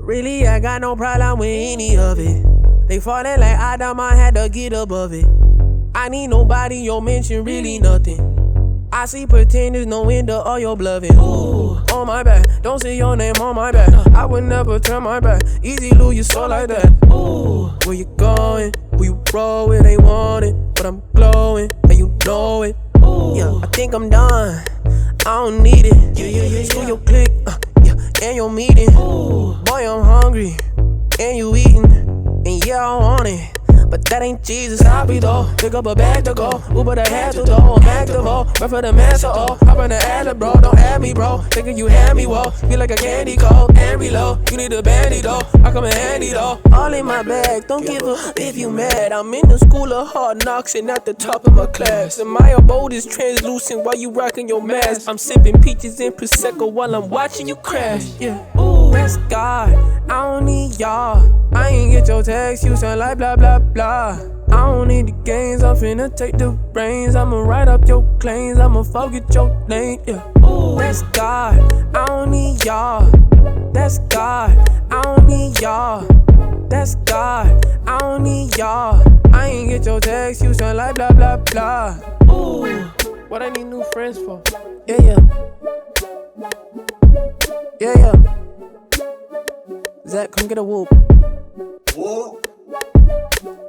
Really, I got no problem with any of it. They falling like Adam, I had to get above it. I need nobody, your mention really nothing. I see pretenders, no end to all your bluffing. Ooh, on my back, don't say your name on my back. I would never turn my back, easy lose your soul like that. Ooh, where you going? Who you roll with? They want it, but I'm glowing, and you know it. Ooh, yeah, I think I'm done, I don't need it. Yeah. Screw your click, and your meeting. Ooh, boy, I'm hungry, and you eating, and yeah, I want it. But that ain't Jesus, I'll be though. Pick up a bag to go, Uber the head to though. I'm active, run for the master, hop on the alley, bro. Don't add me, bro. Thinking you had me, whoa. Feel like a candy coat, and reload. You need a bandy though, I come in handy though. All in my bag, don't give a if you mad. I'm in the school of hard knocks and at the top of my class. And my abode is translucent while you rocking your mask. I'm sipping peaches and Prosecco while I'm watching you crash. Yeah, ooh, that's God, I don't need y'all. I ain't get your text, you sound like blah blah blah. I don't need the games, I'm finna take the reins. I'ma write up your claims, I'ma forget your name, yeah. Ooh, that's God, I don't need y'all. That's God, I don't need y'all. That's God, I don't need y'all. I ain't get your text, you sound like blah blah blah. Ooh, what I need new friends for? Yeah. Zach, come get a whoop. Whoop.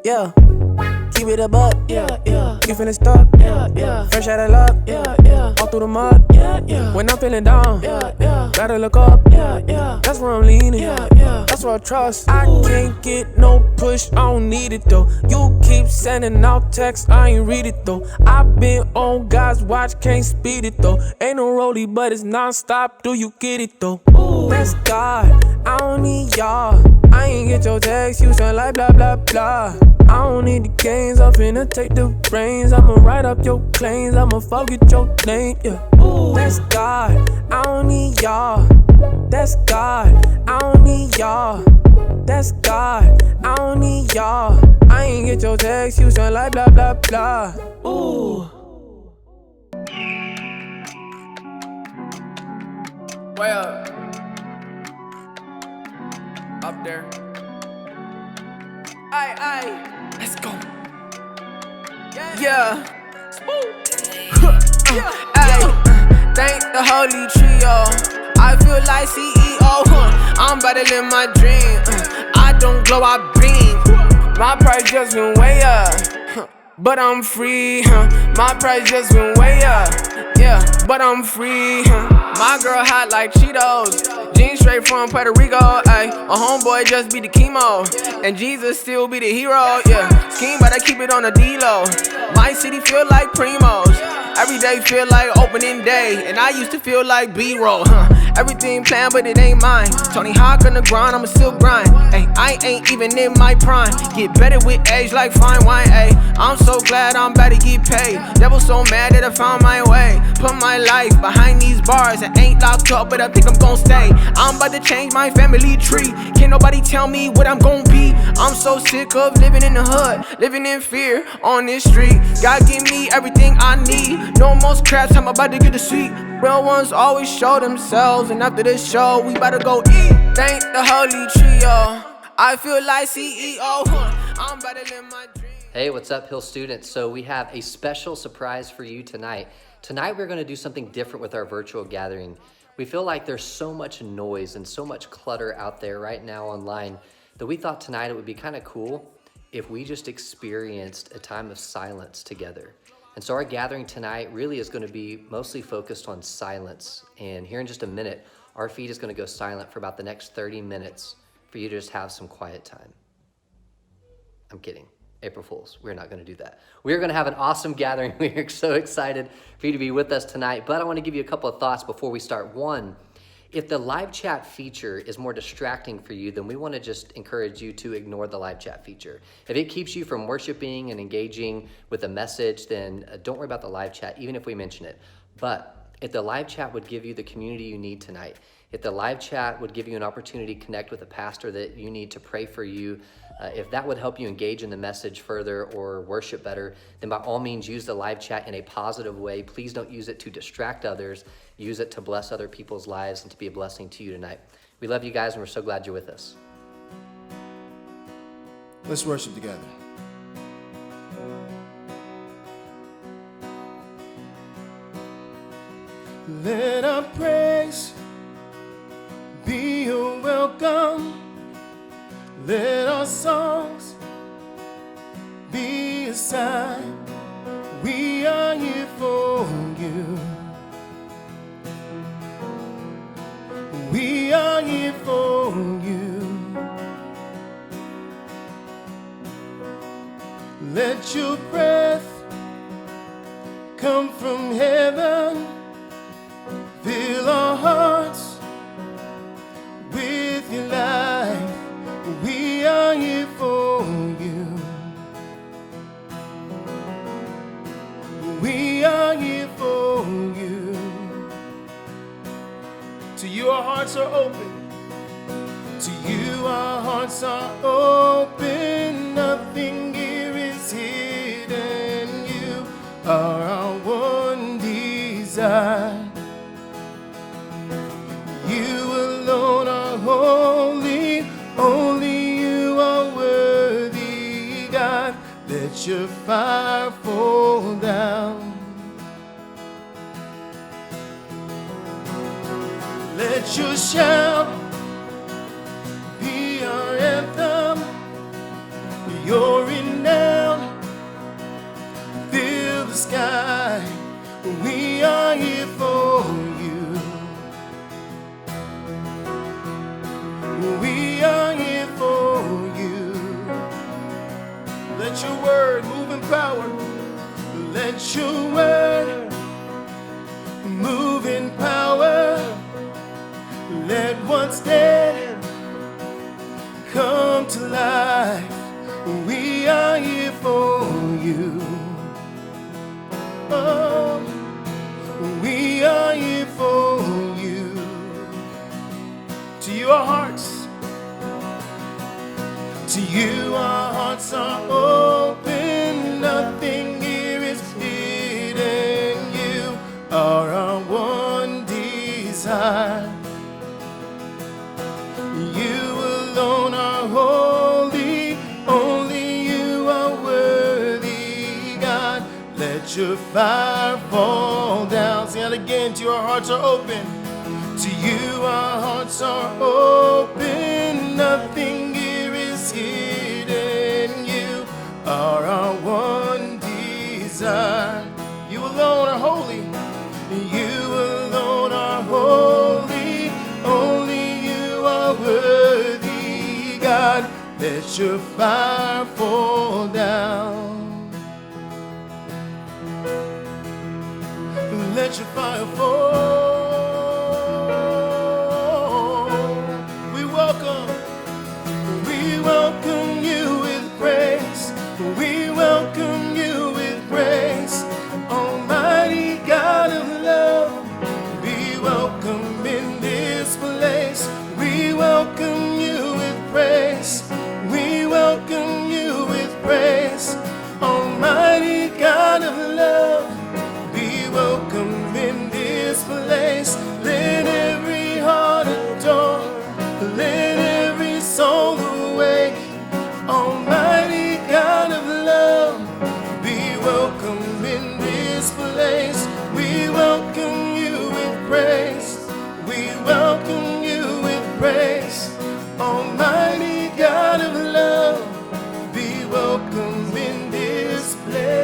Yeah, keep it a buck. Yeah. You feeling stuck? Yeah. Fresh out of luck. Yeah. All through the mud. Yeah. When I'm feeling down. Yeah. Gotta look up. Yeah. That's where I'm leaning. Yeah. That's where I trust. I can't get no push, I don't need it though. You keep sending out texts, I ain't read it though. I've been on God's watch, can't speed it though. Ain't no rollie, but it's non-stop. Do you get it though? Ooh, that's God, I don't need y'all. I ain't get your text, you sound like blah blah blah. I don't need the games, I'm finna take the reins. I'ma write up your claims, I'ma forget your name, yeah. Ooh, that's God, I don't need y'all. That's God, I don't need y'all. That's God, I don't need y'all. I ain't get your text, you sound like blah blah blah. Ooh. Well, up there. Aye, let's go. Yeah. Thank the holy trio. I feel like CEO. I'm about to live my dream. I don't glow, I beam. My price just went way up, but I'm free. My price just went way up, yeah, but I'm free. My girl hot like Cheetos. Jeans straight from Puerto Rico, ayy. A homeboy just be the chemo, and Jesus still be the hero, yeah. Scheme, but I keep it on the D-low. My city feel like Primos. Every day feel like opening day, and I used to feel like B-roll, Everything planned, but it ain't mine. Tony Hawk on the grind, I'ma still grind. Ay, I ain't even in my prime. Get better with age like fine wine, ay. I'm so glad I'm about to get paid. Devil so mad that I found my way. Put my life behind these bars. I ain't locked up, but I think I'm gon' stay. I'm about to change my family tree. Can't nobody tell me what I'm gon' be. I'm so sick of living in the hood, living in fear on this street. God give me everything I need. No more scraps, I'm about to get the sweet. Real ones always show themselves, and after this show, we better go eat. Thank the holy trio. I feel like CEO. I'm about to live my dream. Hey, what's up, Hill students? So we have a special surprise for you tonight. Tonight, we're going to do something different with our virtual gathering. We feel like there's so much noise and so much clutter out there right now online that we thought tonight it would be kind of cool if we just experienced a time of silence together. And so our gathering tonight really is going to be mostly focused on silence. And here in just a minute, our feed is going to go silent for about the next 30 minutes for you to just have some quiet time. I'm kidding. April Fools. We're not going to do that. We're going to have an awesome gathering. We're so excited for you to be with us tonight. But I want to give you a couple of thoughts before we start. One, if the live chat feature is more distracting for you, then we want to just encourage you to ignore the live chat feature. If it keeps you from worshiping and engaging with a message, then don't worry about the live chat, even if we mention it. But if the live chat would give you the community you need tonight, if the live chat would give you an opportunity to connect with a pastor that you need to pray for you, if that would help you engage in the message further or worship better, then by all means use the live chat in a positive way. Please don't use it to distract others. use it to bless other people's lives and to be a blessing to you tonight. We love you guys, and we're so glad you're with us. Let's worship together. Let our praise be your welcome. Let our songs be a sign we are here for you. We are here for you. Let your breath come from heaven. Fill our hearts with your life. We are here for you. We are here for you. To you our hearts are open. To you our hearts are open. Nothing here is hidden. You are our one desire. You alone are holy. Only you are worthy, God. Let your fire fall down. Let your shout be our anthem. Your renown fill the sky. We are here for you. We are here for you. Let your word move in power. Let your word move in power. Let what's dead come to life. We are here for you. Oh, we are here for you. To you our hearts. To you our hearts are open. Nothing here is hidden. You are our one desire. You alone are holy. Only you are worthy, God. Let your fire fall down. Say that again. To you our hearts are open. To you our hearts are open. Nothing here is hidden. You are our one desire. You alone are holy. You alone are holy. Only you are worthy, God. Let your fire fall down. Let your fire fall. We welcome you with praise. We welcome you with praise. Almighty God of love, be welcome in this place. We welcome you with praise. We welcome you with praise. Almighty God of love, be welcome in this place. Let every heart adore. Let every soul awake. Almighty God of love, be welcome in this place. We welcome you with praise. We welcome you with praise. Almighty God of love, be welcome in this place.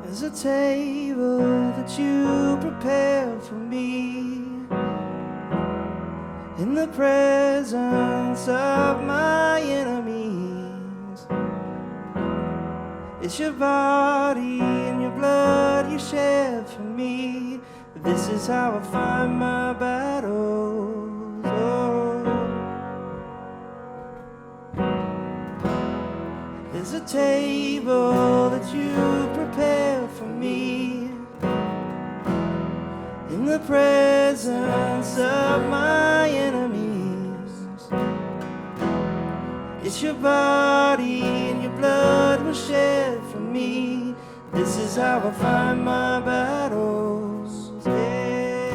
There's a table that you prepared for me in the presence of my enemies. It's your body and your blood you shed for me. This is how I find my battles. Oh. There's a table that you prepare for me in the presence of my enemies. It's your body and your blood was shed for me. This is how I find my battles. Yes.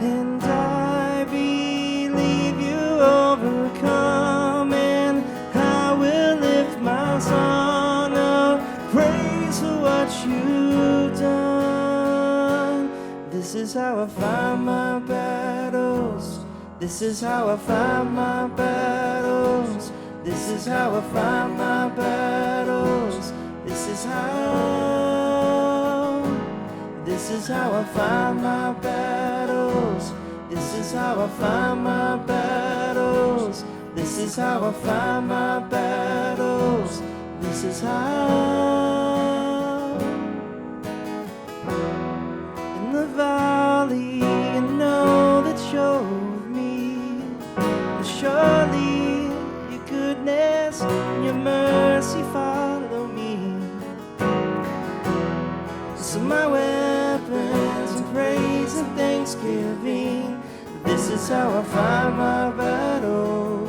And I believe you overcome, and I will lift my song of praise for what you've done. This is how I find my battles. This is how I find my battles. This is how I find my battles. This is how I find my battles. This is how I find my battles. This is how I find my battles. This is how. In the valley, you know that you're with me. And surely your goodness and your mercy follow me. So my weapons and praise and thanksgiving. This is how I find my battles.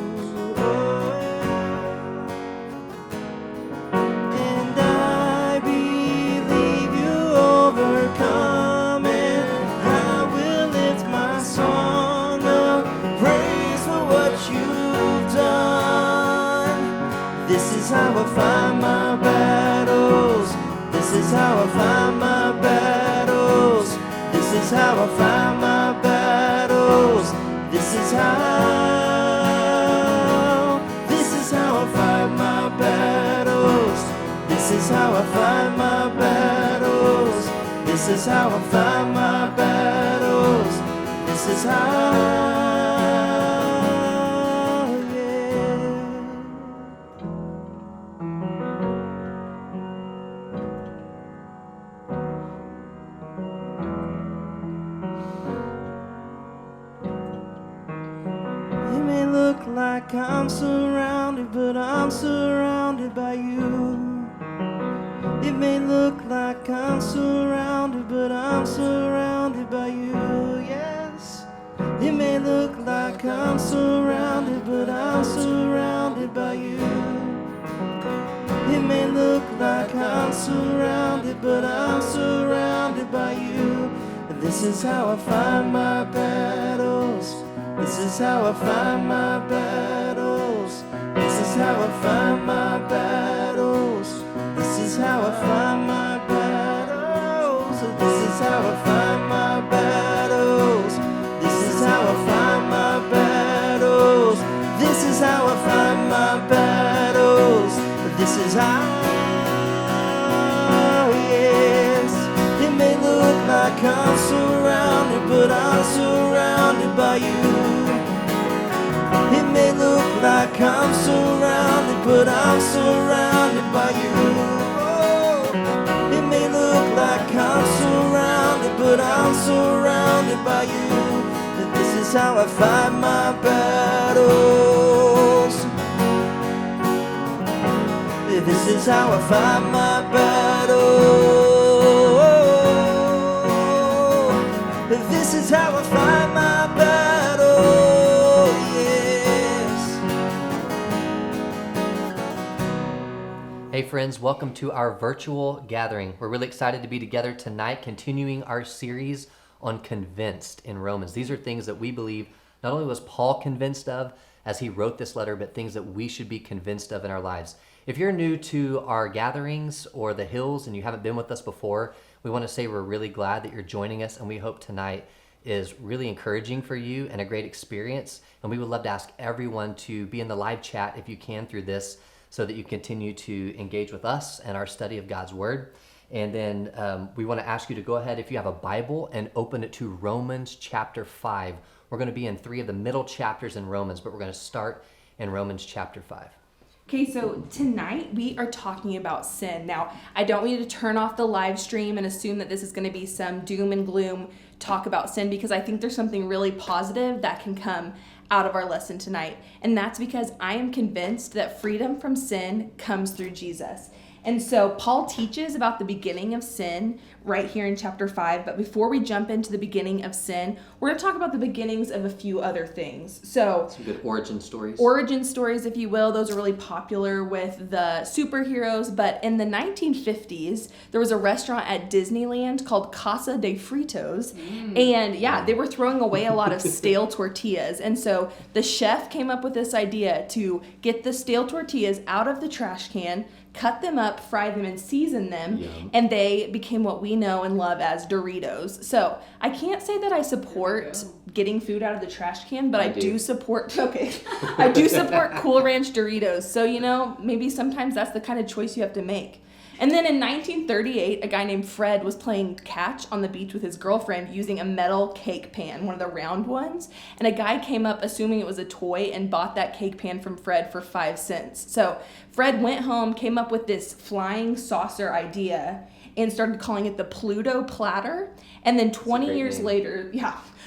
And I believe you overcome, and I will lift my song of praise for what you've done. This is how I find my battles. This is how I find my battles. This is how I find my battles. This is how. This is how I find my battles. This is how I find my battles. This is how I find my battles. This is how. Yeah. It may look like I'm surrounded, but I'm surrounded by you. It may look like I'm surrounded, but I'm surrounded by you, yes. It may look like I'm surrounded, but I'm surrounded by you. It may look like I'm surrounded, but I'm surrounded by you. And this is how I find my battles. This is how I find my battles. This is how I find my battles. This is how I find my battles. This is how I find my battles. This is how I find my battles. This is how I find my battles. This is how, yes. It may look like I'm surrounded, but I'm surrounded by you. It may look like I'm surrounded, but I'm surrounded by you. Oh, it may look like I'm surrounded, but I'm surrounded by you. But this is how I find my battles. This is how I find my battles. This is how I find my battle, yes. Hey friends, welcome to our virtual gathering. We're really excited to be together tonight, continuing our series on convinced in Romans. These are things that we believe not only was Paul convinced of as he wrote this letter, but things that we should be convinced of in our lives. If you're new to our gatherings or the Hills and you haven't been with us before, we want to say we're really glad that you're joining us, and we hope tonight is really encouraging for you and a great experience. And we would love to ask everyone to be in the live chat if you can through this, so that you continue to engage with us and our study of God's Word. And then we want to ask you to go ahead, if you have a Bible, and open it to Romans chapter 5. We're going to be in 3 of the middle chapters in Romans, but we're going to start in Romans chapter 5. Okay, so tonight we are talking about sin. Now, I don't want you to turn off the live stream and assume that this is going to be some doom and gloom talk about sin, because I think there's something really positive that can come out of our lesson tonight. And that's because I am convinced that freedom from sin comes through Jesus. And so Paul teaches about the beginning of sin right here in chapter 5. But before we jump into the beginning of sin, we're going to talk about the beginnings of a few other things. So Some good origin stories. Origin stories, if you will. Those are really popular with the superheroes. But in the 1950s, there was a restaurant at Disneyland called Casa de Fritos. And yeah, they were throwing away a lot of stale tortillas. And so the chef came up with this idea to get the stale tortillas out of the trash can, cut them up, fry them, and season them. Yum. And they became what we know and love as Doritos. So I can't say that I support getting food out of the trash can, but I do support, I do support Cool Ranch Doritos. So, you know, maybe sometimes that's the kind of choice you have to make. And then in 1938, a guy named Fred was playing catch on the beach with his girlfriend using a metal cake pan, one of the round ones. And a guy came up assuming it was a toy and bought that cake pan from Fred for 5 cents. So Fred went home, came up with this flying saucer idea, and started calling it the Pluto platter. And then 20 years name. later,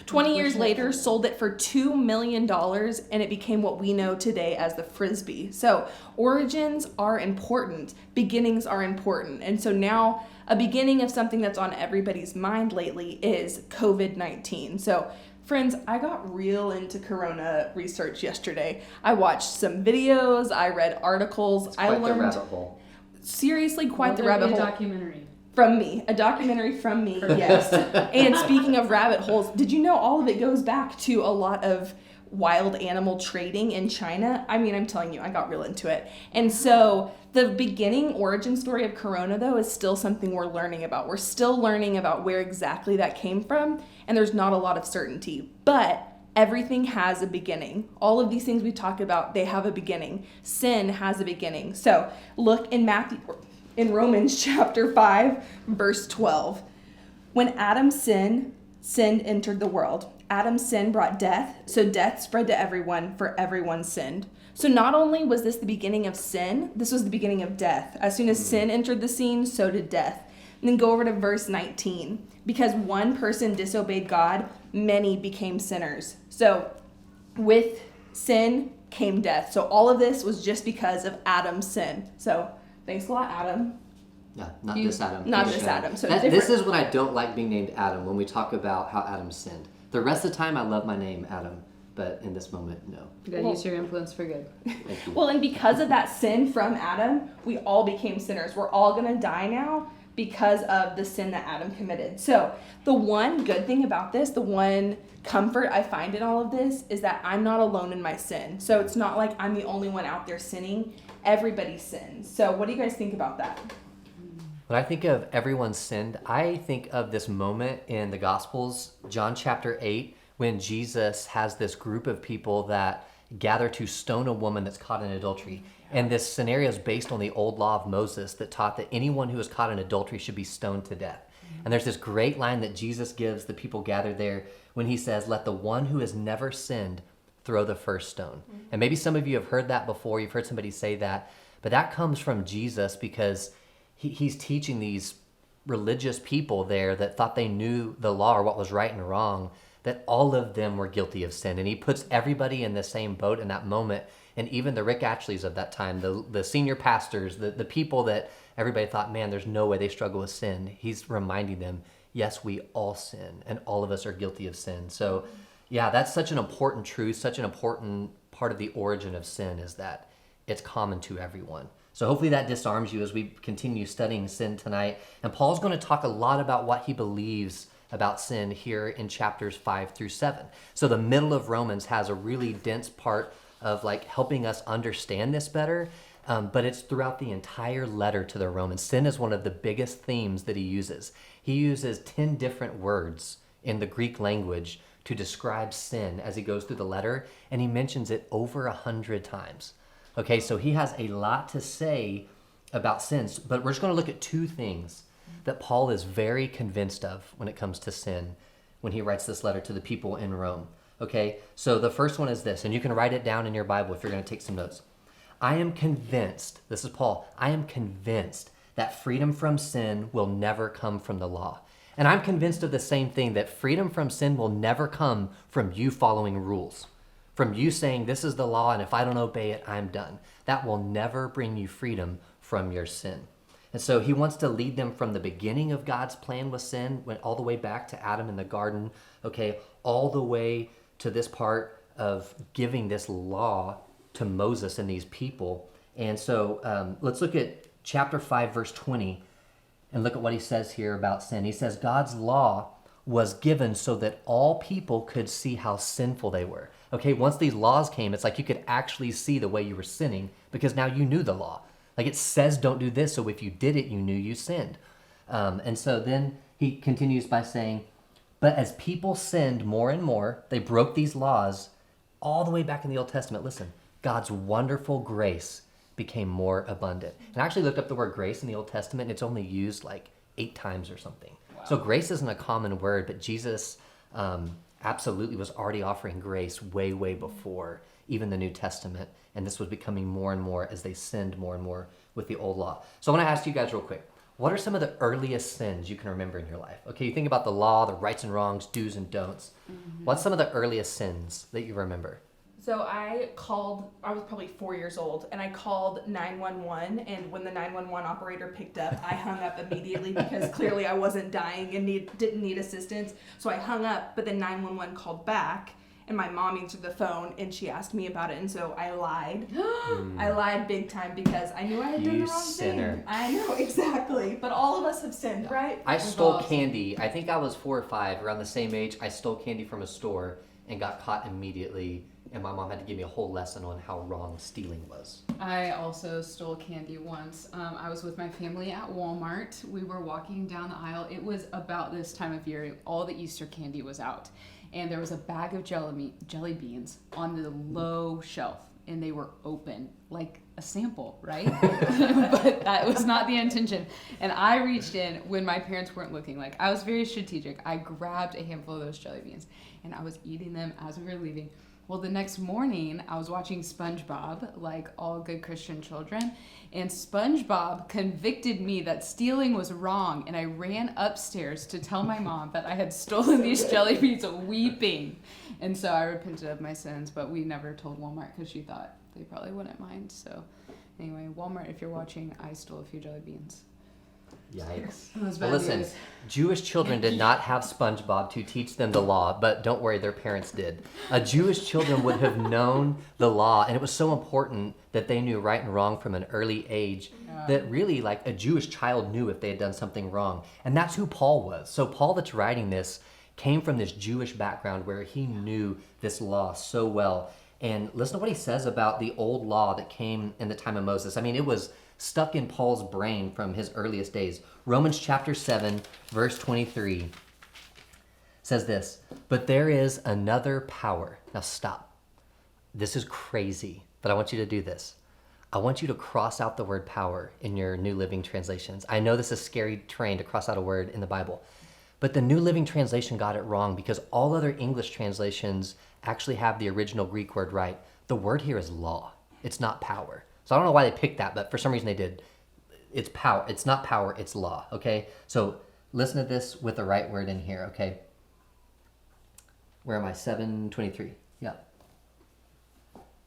20 years later, sold it for $2 million, and it became what we know today as the Frisbee. So origins are important, beginnings are important. And so now a beginning of something that's on everybody's mind lately is COVID-19. So friends, I got real into Corona research yesterday. I watched some videos, I read articles, I Quite the learned rabbit hole. seriously quite the Will there rabbit be a hole. documentary? From me, a documentary from me, yes. And speaking of rabbit holes, did you know all of it goes back to a lot of wild animal trading in China? I mean, I'm telling you, I got real into it. And so the beginning origin story of Corona, though, is still something we're learning about. We're still learning about where exactly that came from, and there's not a lot of certainty. But everything has a beginning. All of these things we talk about, they have a beginning. Sin has a beginning. So look in Romans chapter 5, verse 12. When Adam's sin entered the world. Adam's sin brought death, so death spread to everyone, for everyone sinned. So not only was this the beginning of sin, this was the beginning of death. As soon as sin entered the scene, so did death. And then go over to verse 19. Because one person disobeyed God, many became sinners. So with sin came death. So all of this was just because of Adam's sin. So thanks a lot, Adam. No, not this Adam. Not This this Adam. Adam. So This is when I don't like being named Adam, when we talk about how Adam sinned. The rest of the time, I love my name, Adam. But in this moment, no. You gotta use your influence for good. Thank you. Well, and because of that sin from Adam, we all became sinners. We're all going to die now because of the sin that Adam committed. So the one good thing about this, the one comfort I find in all of this, is that I'm not alone in my sin. So it's not like I'm the only one out there sinning. Everybody sins. So what do you guys think about that? When I think of everyone sinned, I think of this moment in the Gospels, John chapter 8, when Jesus has this group of people that gather to stone a woman that's caught in adultery. And this scenario is based on the old law of Moses that taught that anyone who was caught in adultery should be stoned to death. And there's this great line that Jesus gives the people gathered there when he says, "Let the one who has never sinned throw the first stone." And maybe some of you have heard that before. You've heard somebody say that. But that comes from Jesus because he's teaching these religious people there that thought they knew the law or what was right and wrong, that all of them were guilty of sin. And he puts everybody in the same boat in that moment. And even the Rick Ashleys of that time, the senior pastors, the people that everybody thought, man, there's no way they struggle with sin. He's reminding them, yes, we all sin, and all of us are guilty of sin. So yeah, that's such an important truth, such an important part of the origin of sin, is that it's common to everyone. So hopefully that disarms you as we continue studying sin tonight. And Paul's going to talk a lot about what he believes about sin here in chapters 5 through 7. So the middle of Romans has a really dense part of like helping us understand this better, but it's throughout the entire letter to the Romans. Sin is one of the biggest themes that he uses. He uses 10 different words in the Greek language to describe sin as he goes through the letter, and he mentions it over 100 times. Okay, so he has a lot to say about sins, but we're just going to look at two things that Paul is very convinced of when it comes to sin when he writes this letter to the people in Rome. Okay, so the first one is this, and you can write it down in your Bible if you're going to take some notes. I am convinced, this is Paul, I am convinced that freedom from sin will never come from the law. And I'm convinced of the same thing, that freedom from sin will never come from you following rules, from you saying this is the law and if I don't obey it, I'm done. That will never bring you freedom from your sin. And so he wants to lead them from the beginning of God's plan with sin, went all the way back to Adam in the garden, okay, all the way to this part of giving this law to Moses and these people. And so let's look at chapter 5, verse 20, and look at what he says here about sin. He says, God's law was given so that all people could see how sinful they were. Okay, once these laws came, it's like you could actually see the way you were sinning because now you knew the law. Like it says don't do this, so if you did it, you knew you sinned. And so then he continues by saying, but as people sinned more and more, they broke these laws all the way back in the Old Testament. Listen, God's wonderful grace became more abundant. And I actually looked up the word grace in the Old Testament, and it's only used like 8 times or something. Wow. So grace isn't a common word, but Jesus absolutely was already offering grace way, way before even the New Testament. And this was becoming more and more as they sinned more and more with the old law. So I want to ask you guys real quick, what are some of the earliest sins you can remember in your life? Okay, you think about the law, the rights and wrongs, do's and don'ts. Mm-hmm. What's some of the earliest sins that you remember? So I was probably 4 years old, and I called 911, and when the 911 operator picked up, I hung up immediately because clearly I wasn't dying and didn't need assistance. So I hung up, but then 911 called back, and my mom answered the phone, and she asked me about it, and so I lied. I lied big time because I knew I had done the wrong sinner. thing. I know, exactly. But all of us have sinned, right? I stole candy. I think I was 4 or 5, around the same age. I stole candy from a store and got caught immediately. And my mom had to give me a whole lesson on how wrong stealing was. I also stole candy once. I was with my family at Walmart. We were walking down the aisle. It was about this time of year. All the Easter candy was out. And there was a bag of jelly beans on the low shelf. And they were open, like a sample, right? But that was not the intention. And I reached in when my parents weren't looking. Like, I was very strategic. I grabbed a handful of those jelly beans. And I was eating them as we were leaving. Well, the next morning, I was watching SpongeBob, like all good Christian children, and SpongeBob convicted me that stealing was wrong, and I ran upstairs to tell my mom that I had stolen these jelly beans, weeping. And so I repented of my sins, but we never told Walmart because she thought they probably wouldn't mind. So anyway, Walmart, if you're watching, I stole a few jelly beans. Yikes. Well, listen, Jewish children did not have SpongeBob to teach them the law, but don't worry, their parents did. Jewish children would have known the law, and it was so important that they knew right and wrong from an early age that really, like, a Jewish child knew if they had done something wrong. And that's who Paul was. So Paul that's writing this came from this Jewish background where he knew this law so well. And listen to what he says about the old law that came in the time of Moses. I mean, it was stuck in Paul's brain from his earliest days. Romans chapter 7, verse 23 says this, but there is another power. Now stop. This is crazy, but I want you to do this. I want you to cross out the word power in your New Living Translations. I know this is scary terrain to cross out a word in the Bible, but the New Living Translation got it wrong because all other English translations actually have the original Greek word right. The word here is law. It's not power. So I don't know why they picked that, but for some reason they did. It's power. It's not power, it's law, okay? So listen to this with the right word in here, okay? Where am I? 7:23. Yeah.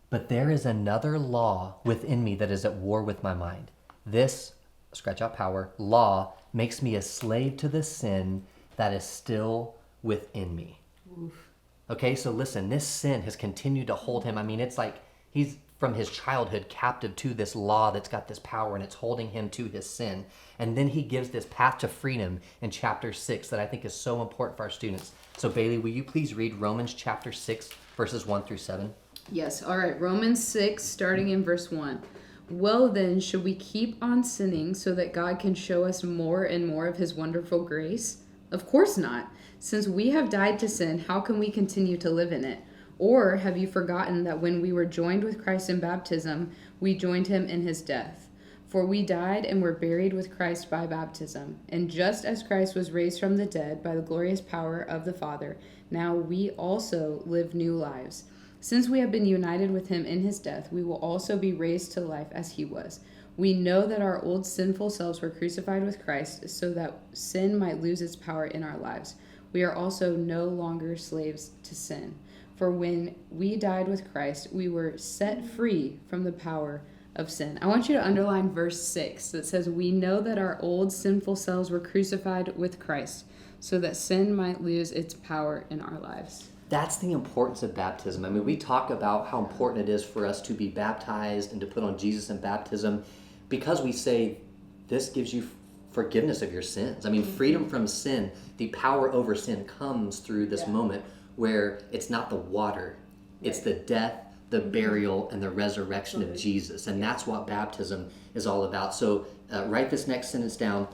But there is another law within me that is at war with my mind. This, scratch out power, law makes me a slave to the sin that is still within me. Oof. Okay, so listen, this sin has continued to hold him. I mean, it's like he's from his childhood captive to this law that's got this power and it's holding him to his sin. And then he gives this path to freedom in chapter 6 that I think is so important for our students. So Bailey, will you please read Romans chapter 6, verses 1 through 7? Yes, all right, Romans 6, starting in verse 1. Well then, should we keep on sinning so that God can show us more and more of his wonderful grace? Of course not. Since we have died to sin, how can we continue to live in it? Or have you forgotten that when we were joined with Christ in baptism, we joined him in his death? For we died and were buried with Christ by baptism. And just as Christ was raised from the dead by the glorious power of the Father, now we also live new lives. Since we have been united with him in his death, we will also be raised to life as he was. We know that our old sinful selves were crucified with Christ so that sin might lose its power in our lives. We are also no longer slaves to sin. For when we died with Christ, we were set free from the power of sin. I want you to underline verse 6 that says, we know that our old sinful selves were crucified with Christ so that sin might lose its power in our lives. That's the importance of baptism. I mean, we talk about how important it is for us to be baptized and to put on Jesus in baptism because we say this gives you forgiveness of your sins. I mean, freedom from sin, the power over sin comes through this moment where it's not the water, it's the death, the burial, and the resurrection of Jesus. And that's what baptism is all about. So write this next sentence down.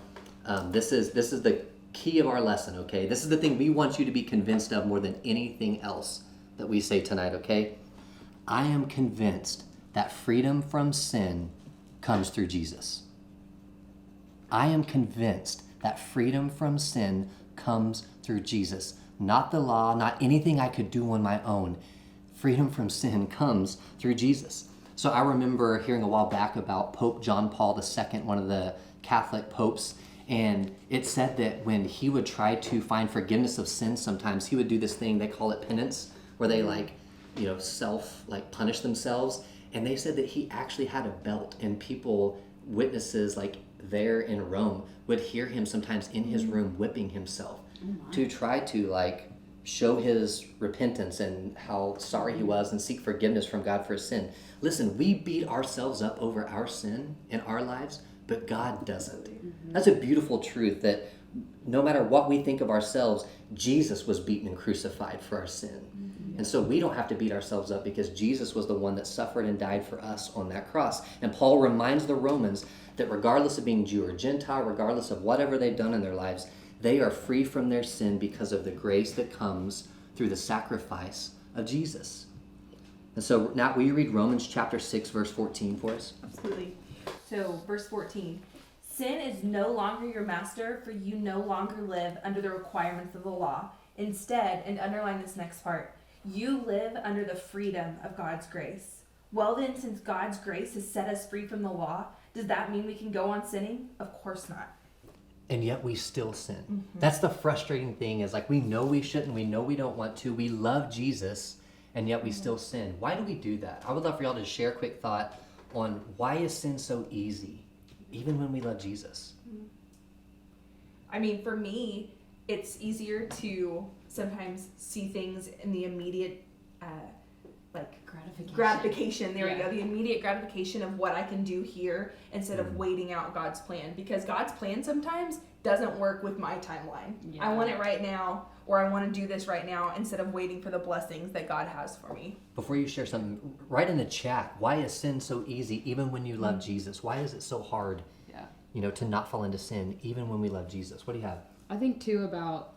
This is the key of our lesson, okay? This is the thing we want you to be convinced of more than anything else that we say tonight, okay? I am convinced that freedom from sin comes through Jesus. I am convinced that freedom from sin comes through Jesus. Not the law, not anything I could do on my own. Freedom from sin comes through Jesus. So I remember hearing a while back about Pope John Paul II, one of the Catholic popes, and it said that when he would try to find forgiveness of sin, sometimes he would do this thing, they call it penance, where they punish themselves. And they said that he actually had a belt, and people, witnesses there in Rome, would hear him sometimes in his room whipping himself to try to show his repentance and how sorry he was and seek forgiveness from God for his sin. Listen, we beat ourselves up over our sin in our lives, but God doesn't. That's a beautiful truth, that no matter what we think of ourselves, Jesus was beaten and crucified for our sin. And so we don't have to beat ourselves up because Jesus was the one that suffered and died for us on that cross. And Paul reminds the Romans that regardless of being Jew or Gentile, regardless of whatever they've done in their lives, they are free from their sin because of the grace that comes through the sacrifice of Jesus. And so now will you read Romans chapter 6, verse 14 for us? Absolutely. So, verse 14. Sin is no longer your master, for you no longer live under the requirements of the law. Instead, and underline this next part, you live under the freedom of God's grace. Well then, since God's grace has set us free from the law, does that mean we can go on sinning? Of course not. And yet we still sin. That's the frustrating thing, is we know we shouldn't, we know we don't want to, we love Jesus, and yet we still sin. Why do we do that? I would love for y'all to share a quick thought on why is sin so easy, even when we love Jesus? I mean, for me, it's easier to sometimes see things in the immediate, gratification. There we go. The immediate gratification of what I can do here instead of waiting out God's plan. Because God's plan sometimes doesn't work with my timeline. Yeah. I want it right now, or I want to do this right now instead of waiting for the blessings that God has for me. Before you share something, write in the chat, why is sin so easy even when you love Jesus? Why is it so hard, to not fall into sin even when we love Jesus? What do you have? I think too about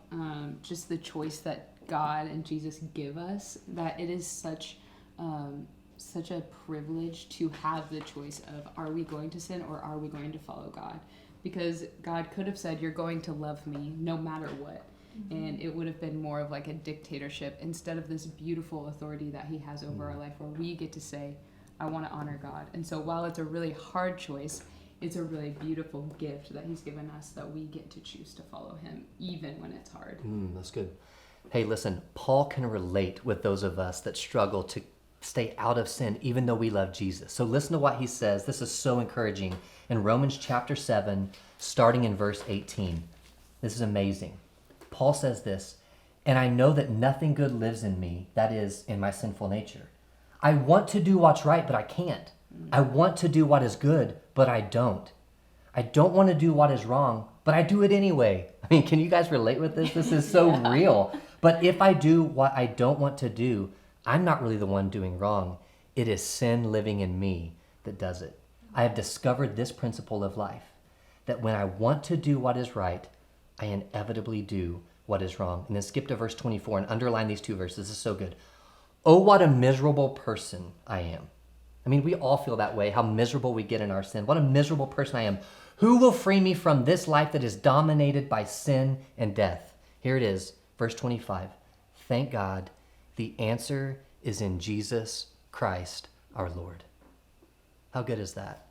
just the choice that God and Jesus give us, that it is such a privilege to have the choice of, are we going to sin or are we going to follow God? Because God could have said, you're going to love me no matter what. And it would have been more of a dictatorship instead of this beautiful authority that he has over our life, where we get to say, I want to honor God. And so while it's a really hard choice, it's a really beautiful gift that he's given us, that we get to choose to follow him even when it's hard. That's good. Hey, listen, Paul can relate with those of us that struggle to stay out of sin even though we love Jesus. So listen to what he says. This is so encouraging. In Romans chapter 7, starting in verse 18. This is amazing. Paul says this, and I know that nothing good lives in me, that is, in my sinful nature. I want to do what's right, but I can't. I want to do what is good, but I don't. I don't want to do what is wrong, but I do it anyway. I mean, can you guys relate with this? This is so real. But if I do what I don't want to do, I'm not really the one doing wrong. It is sin living in me that does it. I have discovered this principle of life, that when I want to do what is right, I inevitably do what is wrong. And then skip to verse 24 and underline these two verses. This is so good. Oh, what a miserable person I am. I mean, we all feel that way, how miserable we get in our sin. What a miserable person I am. Who will free me from this life that is dominated by sin and death? Here it is, verse 25. Thank God, the answer is in Jesus Christ our Lord. How good is that?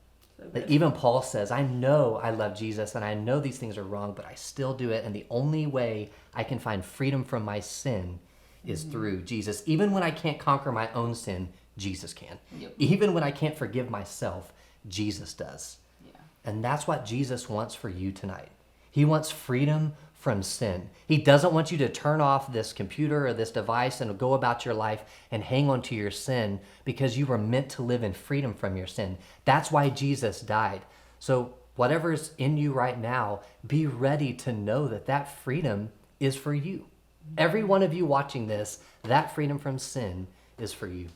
That even Paul says, I know I love Jesus and I know these things are wrong, but I still do it. And the only way I can find freedom from my sin is through Jesus. Even when I can't conquer my own sin, Jesus can. Yep. Even when I can't forgive myself, Jesus does. Yeah. And that's what Jesus wants for you tonight. He wants freedom from sin. He doesn't want you to turn off this computer or this device and go about your life and hang on to your sin, because you were meant to live in freedom from your sin. That's why Jesus died. So whatever's in you right now, be ready to know that that freedom is for you. Every one of you watching this, that freedom from sin is for you.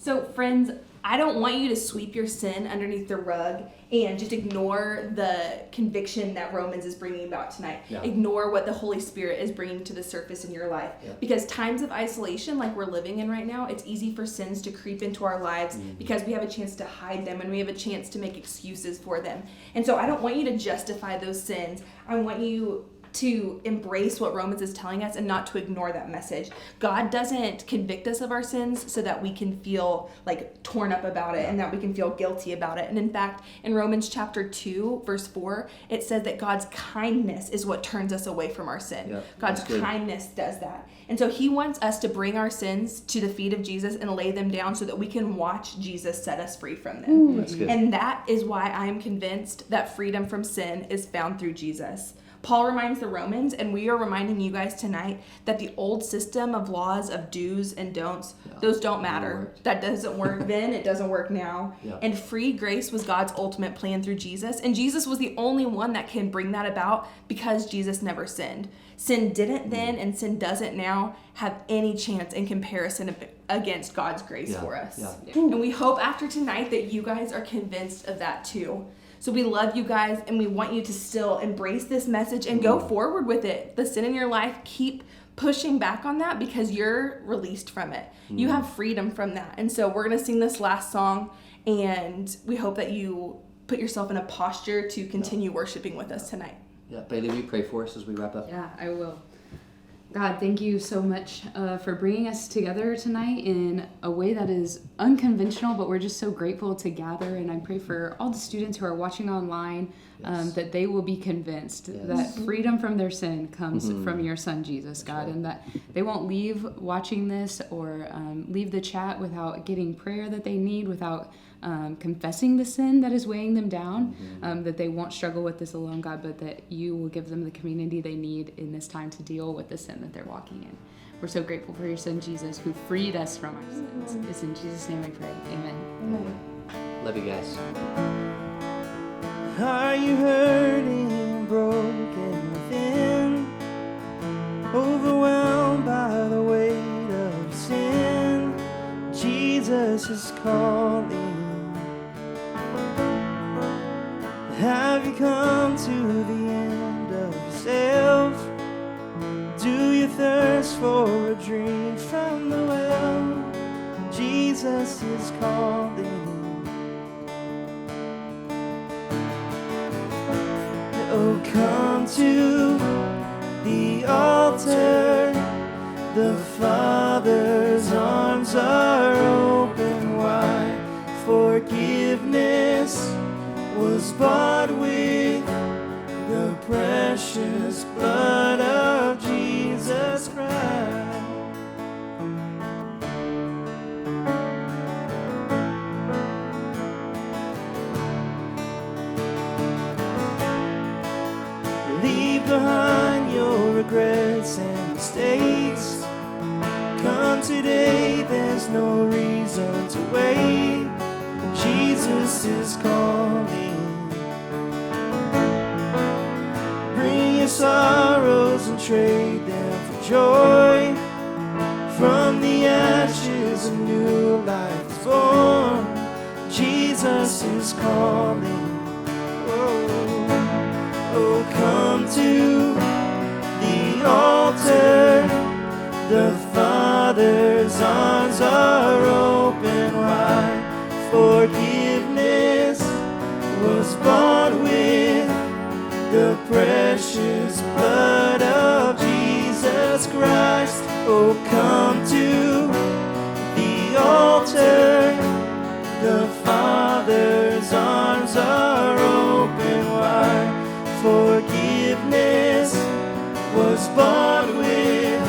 So friends, I don't want you to sweep your sin underneath the rug and just ignore the conviction that Romans is bringing about tonight. Yeah. Ignore what the Holy Spirit is bringing to the surface in your life. Yeah. Because times of isolation like we're living in right now, it's easy for sins to creep into our lives because we have a chance to hide them and we have a chance to make excuses for them. And so I don't want you to justify those sins. I want you to embrace what Romans is telling us and not to ignore that message. God doesn't convict us of our sins so that we can feel like torn up about it and that we can feel guilty about it. And in fact, in Romans chapter 2, verse 4, it says that God's kindness is what turns us away from our sin. Yep, God's that's good. kindness does that. And so he wants us to bring our sins to the feet of Jesus and lay them down so that we can watch Jesus set us free from them. That's good. And that is why I am convinced that freedom from sin is found through Jesus. Paul reminds the Romans, and we are reminding you guys tonight, that the old system of laws of do's and don'ts, those don't matter. That doesn't work then, it doesn't work now. Yeah. And free grace was God's ultimate plan through Jesus, and Jesus was the only one that can bring that about because Jesus never sinned. Sin didn't then, and sin doesn't now have any chance in comparison against God's grace for us. Yeah. And we hope after tonight that you guys are convinced of that too. So we love you guys, and we want you to still embrace this message and go forward with it. The sin in your life, keep pushing back on that because you're released from it. You have freedom from that. And so we're going to sing this last song, and we hope that you put yourself in a posture to continue worshiping with us tonight. Yeah, Bailey, will you pray for us as we wrap up? Yeah, I will. God, thank you so much for bringing us together tonight in a way that is unconventional, but we're just so grateful to gather. And I pray for all the students who are watching online that they will be convinced that freedom from their sin comes from your son, Jesus, God, and that they won't leave watching this or leave the chat without getting prayer that they need, without confessing the sin that is weighing them down, that they won't struggle with this alone, God, but that you will give them the community they need in this time to deal with the sin that they're walking in. We're so grateful for your son, Jesus, who freed us from our sins. It's in Jesus' name I pray. Amen. Love you guys. Are you hurting, broken within, overwhelmed by the weight of sin? Jesus is calling. Have you come to the end of yourself? Do you thirst for a drink from the well? Jesus is calling. Oh, come to the altar. The Father's arms are open wide. Forgiveness was bought with the precious blood of Jesus Christ. Leave behind your regrets and mistakes. Come today, there's no reason to wait. Jesus is calling. Bring your sorrows and trade them for joy. From the ashes a new life is born. Jesus is calling. Oh, come to the altar. The Father's arms are open wide. Forgiveness was bought with the precious blood of Jesus Christ. Oh, come to was bought with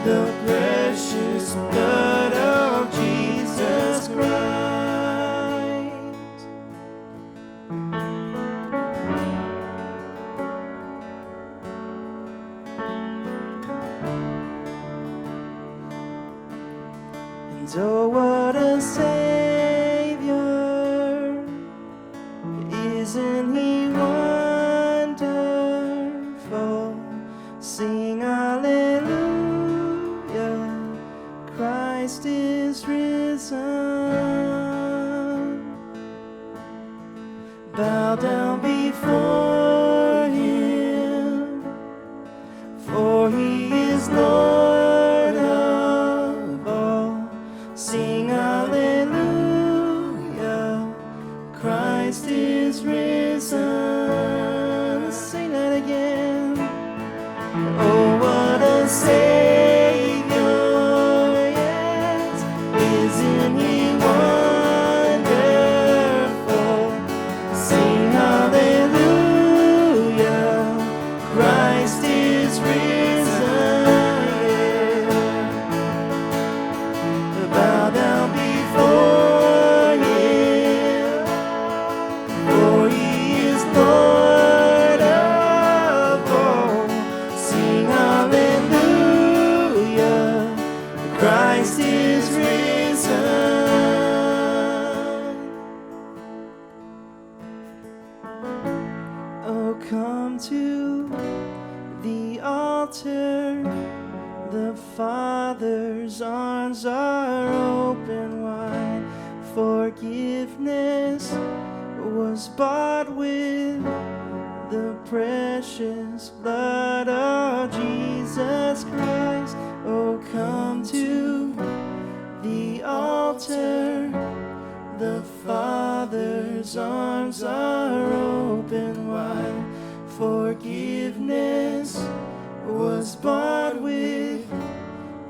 the precious blood of Jesus Christ. And oh, what a Savior, isn't He wonderful? Sing hallelujah, Christ is risen. Bow down before Him, for He is Lord of all. Sing hallelujah, Christ is risen. Sing that again. Oh, what a Savior, yes, isn't He wonderful? Sing hallelujah, Christ is risen, yeah. Bow down before Him, for He is Lord of all. Sing hallelujah, Christ is risen. Oh, come to the altar, the Father's arms are open wide. Forgiveness was bought with the precious blood of Jesus Christ. Oh, come to the altar, the Father's arms are open wide. Forgiveness was bought with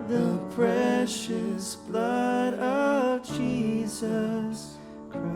the precious blood of Jesus Christ.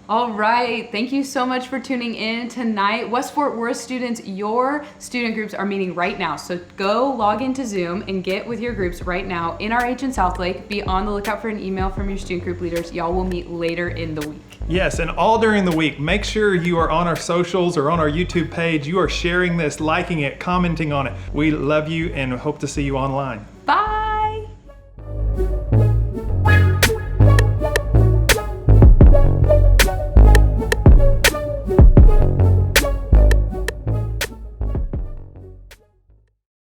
All right, thank you so much for tuning in tonight. West Fort Worth students, your student groups are meeting right now. So go log into Zoom and get with your groups right now in RH in Southlake. Be on the lookout for an email from your student group leaders. Y'all will meet later in the week. Yes, and all during the week, make sure you are on our socials or on our YouTube page. You are sharing this, liking it, commenting on it. We love you and hope to see you online.